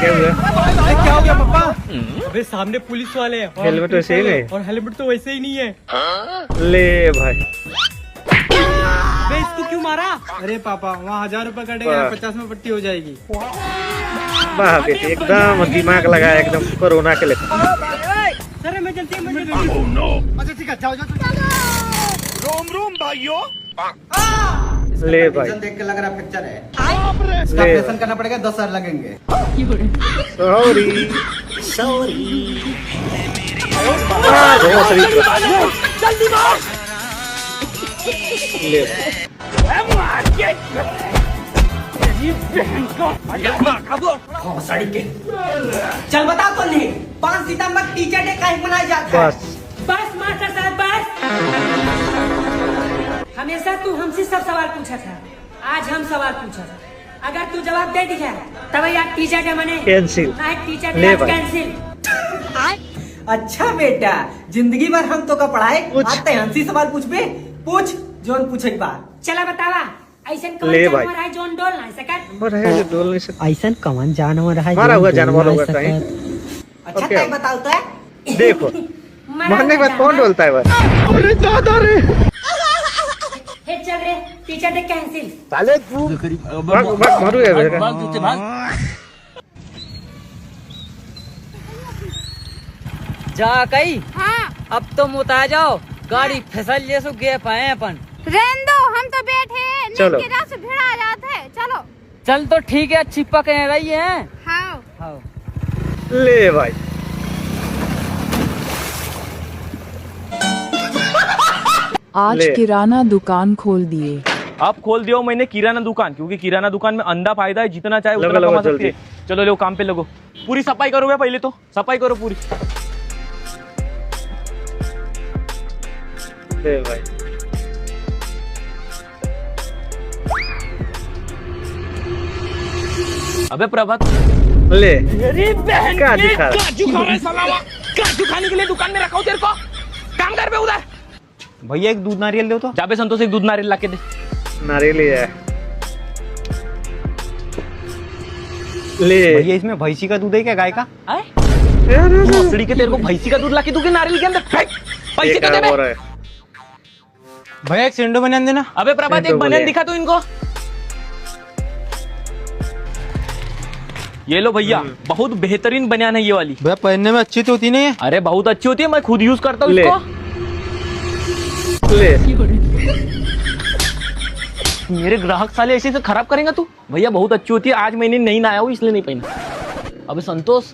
क्या हुआ? क्या हो गया पापा? अबे सामने पुलिस वाले हैं। हेलमेट वैसे ही नहीं और हेलमेट तो वैसे ही नहीं है। ले भाई, बे इसको क्यों मारा? अरे पापा वहाँ 1000 रुपए कटेगा, 50 में पट्टी हो जाएगी। वाह बेटे, एकदम दिमाग लगाया, एकदम कोरोना के लिए। Sir emergency. अच्छा ठीक है, जाओ जाओ। रोम रोम भाइयों। ले भाई, देख के लग रहा फ्रैक्चर है। ले ऑपरेशन करना पड़ेगा, 10,000 लगेंगे। सॉरी ले चल बता तो नहीं, 5 सितंबर टीचर डे काहे मनाया जाता है? बस मास्टर साहब बस। हमेशा तू हमसे सब सवाल पूछा था, आज हम सवाल पूछा। अगर तू जवाब दे दिया तब यार टीचर डे मने कैंसिल। टीचर ले डे भाई। कैंसिल। अच्छा बेटा, जिंदगी भर हम तो का पढ़ाई, पूछ। आज ते हंसी सवाल पूछबे, पूछ जोन पूछे बार। चला बतावा ऐसा कौन ले भाई। जानवर है जोन डोल नहीं सकत? और है जो डोल नहीं सकता, ऐसा कौन जानवर है? मारा हुआ जानवर होगा कहीं। अच्छा ओके। तय बताओ तो है? देखो मरने के बाद कौन डोलता है भाई? अरे दादा रे, हे चल रे टीचर डे कैंसिल। साले तू भाग मारू है बेटा। जा कई हाँ अब तो मुता जाओ, गाड़ी फिसल जैसो गे पाए अपन। रहने दो, हम तो बैठे हैं, चलो। नींद की रात से भिड़ा जाते हैं। चलो। चल तो ठीक है, अच्छी पक रही है। हाँ हाँ। ले भाई, आज ले। किराना दुकान खोल दिए। अब खोल दिया मैंने किराना दुकान, क्योंकि किराना दुकान में अंधा फायदा है, जितना चाहे लगो, उतना लगो, कमा सकते जल्दी। हैं। चलो लो काम पे लगो, पूरी सफाई करो भैया, पहले तो सफाई करो पूरी। ले भाई, अबे प्रभात, ले मेरी बहन क्या के दिखा रहा? काजू खा रहा है साला, काजू खाने के लिए दुकान में रखा हूँ तेरे को, काम कर बे उधर। भैया एक दूध नारियल दो तो। जाबे संतोष एक दूध नारियल ला के दे। नारियल है। ले भैया इसमें भैंसी का दूध है क्या, गाय का? यार, भोसड़ी के तेरे को भैंसी का दूध ला के दूंगी नारियल के अंदर, फेंक पैसे ये तो दे क्या हो बे। रहा है? भैया एक सेंडो बनियान देना। अबे प्रभात सेंडो एक बनियान बोलिए। दिखा तू इनको। ये लो भैया, बहुत बेहतरीन बनियान है ये वाली। भैया पहनने में अच्छी तो होती नहीं है। अरे बहुत अच्छी होती है, मैं खुद यूज करता हूँ ले। इसको। ले मेरे ग्राहक साले ऐसे से खराब करेंगे तू? भैया बहुत अच्छी होती है, आज मैंने नहीं नहाया हूँ इसलिए नहीं पहना। अबे संतोष,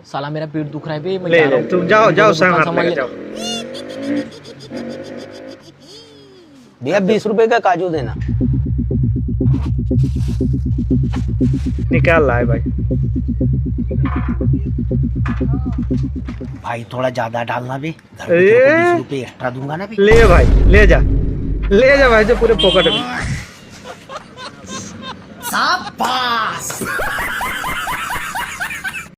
साला मेरा पेट दुख रहा है बे, मैं ले जा रहा ले हूँ। तुम जाओ जाओ, दुकान संग हाथ संभाल लेके ले। जाओ। भैया 20 रुपए का काजू देना। निकाल लाए भाई। भाई थोड़ा ज्यादा डालना भी, घर पे ए? तेरे को 20 रुपए एक्स्ट्रा दूंगा ना भी। ले भाई, ले जा भाई, जो पूरे पॉकेट में। शाबाश।